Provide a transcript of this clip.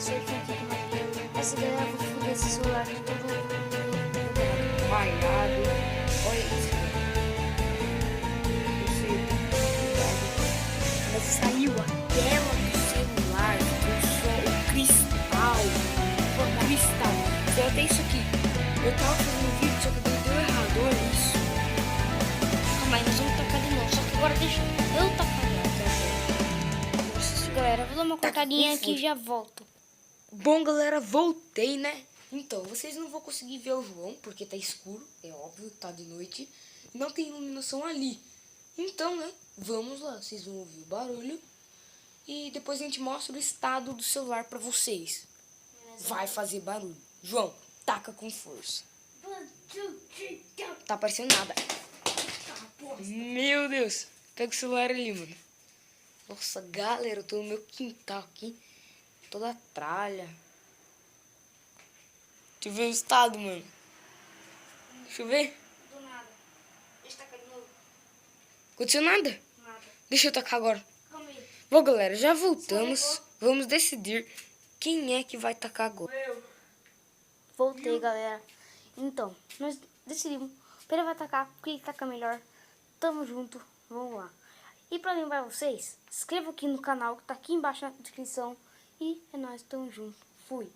certinho aqui do Matheus. Essa galera, eu vou foder esse celular aqui todo Falhado. Olha isso. Mas saiu a tela do celular com só o cristal. O cristal. Então até isso aqui. Eu tava fazendo um vídeo, só que deu errado. Olha isso. Calma aí, nós vamos tacar de novo. Só que agora deixa eu tacar dela. Galera, eu vou dar uma cortadinha aqui e já volto. Bom, galera, voltei, né? Então, vocês não vão conseguir ver o João, porque tá escuro, é óbvio, tá de noite. Não tem iluminação ali. Então, né, vamos lá, vocês vão ouvir o barulho. E depois a gente mostra o estado do celular pra vocês. Vai fazer barulho. João, taca com força. Tá aparecendo nada. Meu Deus, pega o celular ali, mano. Nossa, galera, eu tô no meu quintal aqui. Toda tralha. Deixa eu ver o estado, mano. Deixa eu ver. Do nada. Deixa eu tacar de novo. Aconteceu nada? Nada. Deixa eu tacar agora. Calma aí. Bom, galera, já voltamos. Vamos decidir quem é que vai tacar agora. Voltei, galera. Então, nós decidimos. O Pedro vai tacar, porque ele taca melhor. Tamo junto, vamos lá. E pra lembrar vocês, se inscreva aqui no canal, que tá aqui embaixo na descrição. E é nóis, tamo junto. Fui.